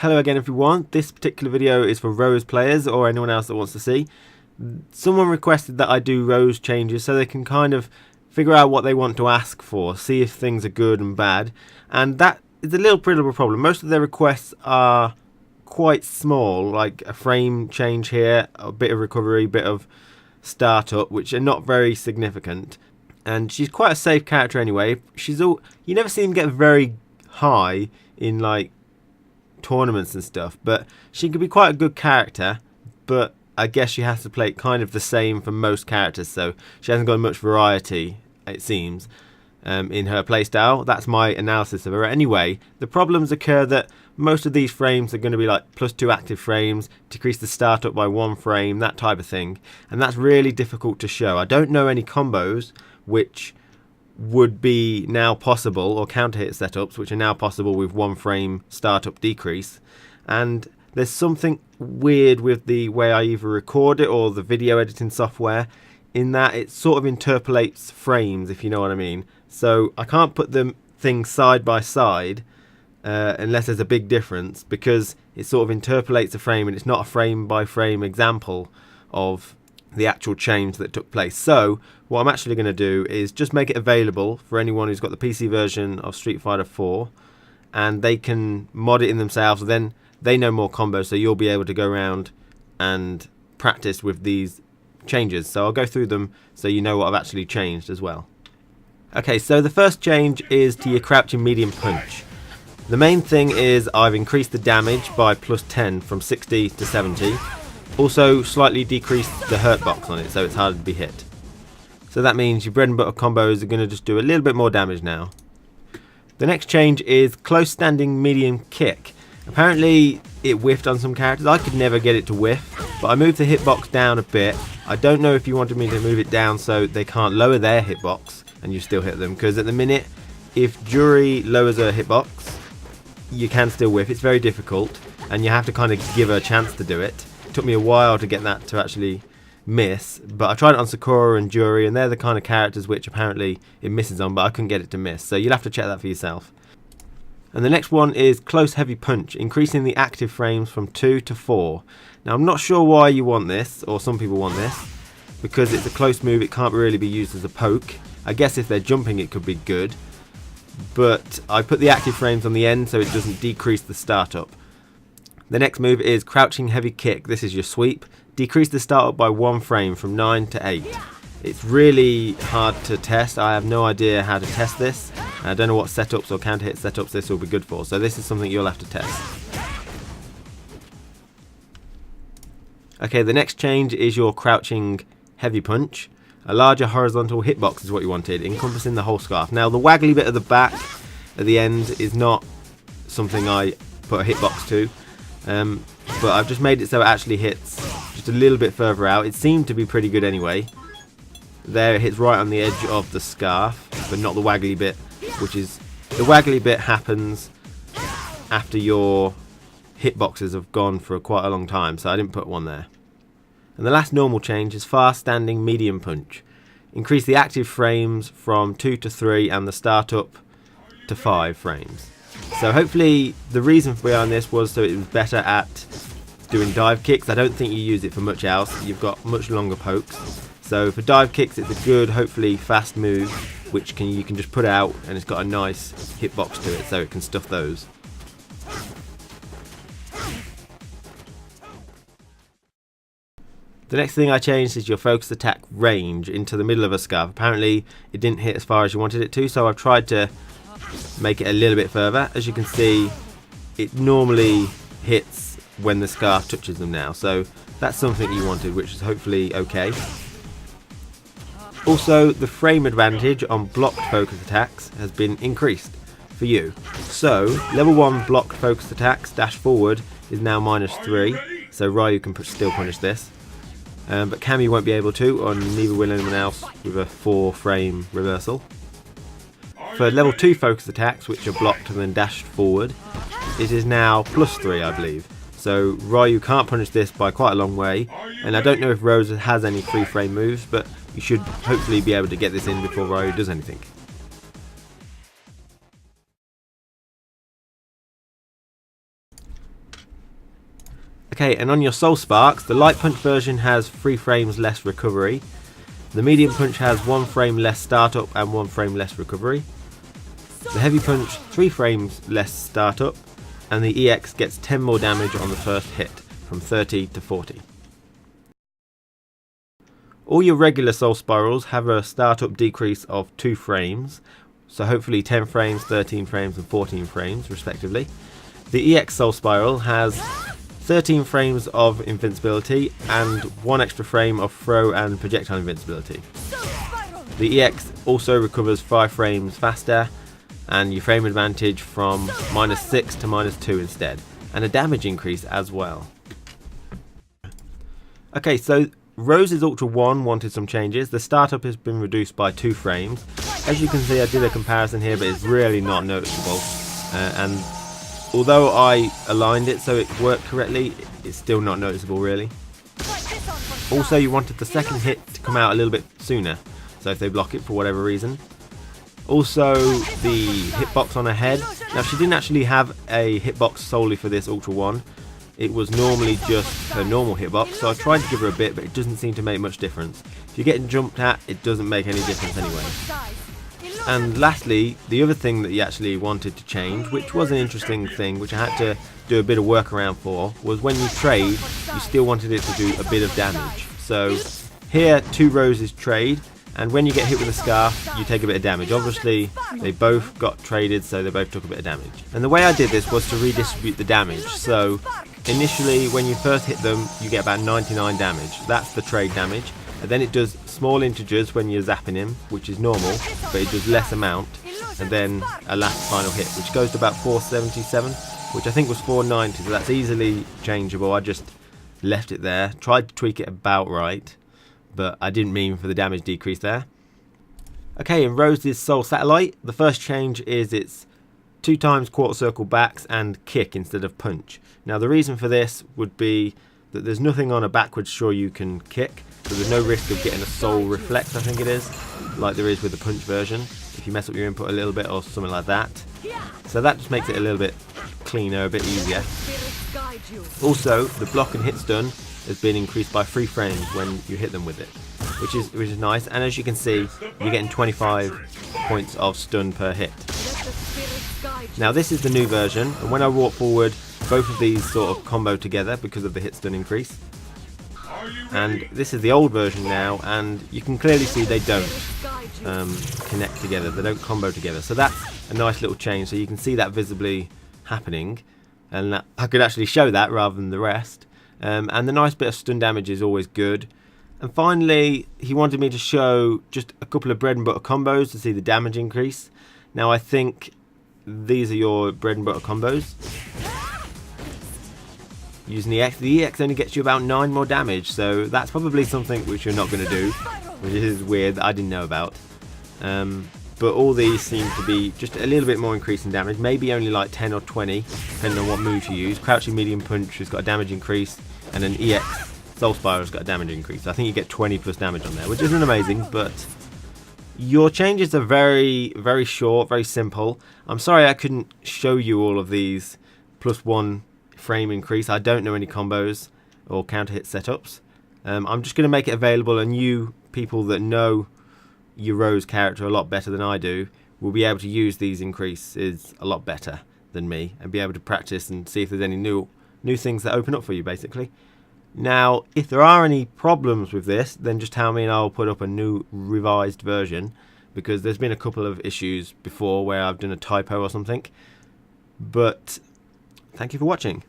Hello again everyone. This particular video is for Rose players or anyone else that wants to see. Someone requested that I do Rose changes so they can kind of figure out what they want to ask for, see if things are good and bad, and that is a little bit of a problem. Most of their requests are quite small, like a frame change here, a bit of recovery, bit of startup, which are not very significant. And she's quite a safe character anyway. You never see him get very high in like tournaments and stuff, but she could be quite a good character, but I guess she has to play kind of the same for most characters, so she hasn't got much variety, it seems, in her playstyle. That's my analysis of her. Anyway, the problems occur that most of these frames are going to be like +2 active frames, decrease the startup by 1 frame, that type of thing, and that's really difficult to show. I don't know any combos which would be now possible, or counter hit setups which are now possible with 1 frame startup decrease, and there's something weird with the way I either record it or the video editing software, in that it sort of interpolates frames, if you know what I mean. So I can't put them things side by side unless there's a big difference, because it sort of interpolates a frame and it's not a frame by frame example of the actual change that took place. So what I'm actually going to do is just make it available for anyone who's got the PC version of Street Fighter 4, and they can mod it in themselves. Then they know more combos, so you'll be able to go around and practice with these changes. So I'll go through them so you know what I've actually changed as well. Okay, so the first change is to your crouching medium punch. The main thing is I've increased the damage by +10 from 60 to 70. Also slightly decreased the hurt box on it, so it's harder to be hit. So that means your bread and butter combos are going to just do a little bit more damage now. The next change is close standing medium kick. Apparently it whiffed on some characters. I could never get it to whiff, but I moved the hitbox down a bit. I don't know if you wanted me to move it down so they can't lower their hitbox and you still hit them, because at the minute if Jury lowers her hitbox you can still whiff. It's very difficult and you have to kind of give her a chance to do it. It took me a while to get that to actually miss, but I tried it on Sakura and Jury, and they're the kind of characters which apparently it misses on, but I couldn't get it to miss, so you'll have to check that for yourself. And the next one is close heavy punch, increasing the active frames from 2 to 4. Now I'm not sure why you want this, or some people want this, because it's a close move. It can't really be used as a poke. I guess if they're jumping it could be good, but I put the active frames on the end so it doesn't decrease the startup. The next move is crouching heavy kick. This is your sweep. Decrease the startup by 1 frame from 9 to 8. It's really hard to test. I have no idea how to test this. I don't know what setups or counter hit setups this will be good for, so this is something you'll have to test. Okay, the next change is your crouching heavy punch. A larger horizontal hitbox is what you wanted, encompassing the whole scarf. Now the waggly bit at the back at the end is not something I put a hitbox to. But I've just made it so it actually hits just a little bit further out. It seemed to be pretty good anyway. There it hits right on the edge of the scarf, but not the waggly bit, which is, the waggly bit happens after your hitboxes have gone for quite a long time, so I didn't put one there. And the last normal change is fast standing medium punch. Increase the active frames from 2 to 3 and the startup to 5 frames. So hopefully the reason behind this was so it was better at doing dive kicks. I don't think you use it for much else. You've got much longer pokes. So for dive kicks it's a good, hopefully fast move which you can just put out, and it's got a nice hitbox to it so it can stuff those. The next thing I changed is your focus attack range into the middle of a scarf. Apparently it didn't hit as far as you wanted it to, so I've tried to make it a little bit further. As you can see, it normally hits when the scarf touches them now, so that's something you wanted, which is hopefully okay. Also, the frame advantage on blocked focus attacks has been increased for you. So level 1 blocked focus attacks dash forward is now -3, so Ryu can still punish this, but Cammy won't be able to, or neither will anyone else with a 4 frame reversal. For level 2 focus attacks, which are blocked and then dashed forward, it is now +3, I believe. So Ryu can't punish this by quite a long way, and I don't know if Rose has any 3 frame moves, but you should hopefully be able to get this in before Ryu does anything. Okay, and on your Soul Sparks, the Light Punch version has 3 frames less recovery. The Medium Punch has 1 frame less startup and 1 frame less recovery. The Heavy Punch, 3 frames less startup. And the EX gets 10 more damage on the first hit, from 30 to 40. All your regular Soul Spirals have a startup decrease of 2 frames. So hopefully 10 frames, 13 frames and 14 frames respectively. The EX Soul Spiral has 13 frames of invincibility and 1 extra frame of throw and projectile invincibility. The EX also recovers 5 frames faster and your frame advantage from -6 to -2 instead, and a damage increase as well. Okay, so Rose's Ultra 1 wanted some changes. The startup has been reduced by 2 frames. As you can see, I did a comparison here, but it's really not noticeable. And although I aligned it so it worked correctly, it's still not noticeable really. Also, you wanted the second hit to come out a little bit sooner, so if they block it for whatever reason. Also, the hitbox on her head. Now, she didn't actually have a hitbox solely for this Ultra 1. It was normally just her normal hitbox, so I tried to give her a bit, but it doesn't seem to make much difference. If you're getting jumped at, it doesn't make any difference anyway. And lastly, the other thing that you actually wanted to change, which was an interesting thing, which I had to do a bit of workaround for, was when you trade, you still wanted it to do a bit of damage. So here, 2 Roses trade, and when you get hit with a scarf, you take a bit of damage. Obviously, they both got traded, so they both took a bit of damage. And the way I did this was to redistribute the damage. So initially, when you first hit them, you get about 99 damage. That's the trade damage. And then it does small integers when you're zapping him, which is normal, but it does less amount. And then a last final hit, which goes to about 477, which I think was 490, so that's easily changeable. I just left it there, tried to tweak it about right, but I didn't mean for the damage decrease there. Okay, in Rose's Soul Satellite, the first change is it's 2 times quarter circle backs and kick instead of punch. Now the reason for this would be that there's nothing on a backwards shore you can kick, so there's no risk of getting a soul reflex, I think it is, like there is with the punch version, if you mess up your input a little bit or something like that. So that just makes it a little bit cleaner, a bit easier. Also, the block and hit stun has been increased by 3 frames when you hit them with it, which is nice, and as you can see, you're getting 25 points of stun per hit. Now this is the new version, and when I walk forward, both of these sort of combo together because of the hit stun increase. And this is the old version now, and you can clearly see they don't connect together, they don't combo together. So that's a nice little change, so you can see that visibly happening, and that, I could actually show that rather than the rest. And the nice bit of stun damage is always good. And finally, he wanted me to show just a couple of bread and butter combos to see the damage increase. Now I think these are your bread and butter combos. Using the EX. The EX only gets you about 9 more damage, so that's probably something which you're not going to do, which is weird that I didn't know about. But all these seem to be just a little bit more increase in damage, maybe only like 10 or 20, depending on what move you use. Crouching Medium Punch has got a damage increase, and an EX Soul Spiral has got a damage increase. I think you get 20 plus damage on there, which isn't amazing, but your changes are very, very short, very simple. I'm sorry I couldn't show you all of these plus 1 frame increase. I don't know any combos or counter hit setups. I'm just going to make it available, and you people that know your Rose character a lot better than I do will be able to use these increases a lot better than me and be able to practice and see if there's any new things that open up for you, basically. Now, if there are any problems with this, then just tell me and I'll put up a new revised version, because there's been a couple of issues before where I've done a typo or something. But thank you for watching.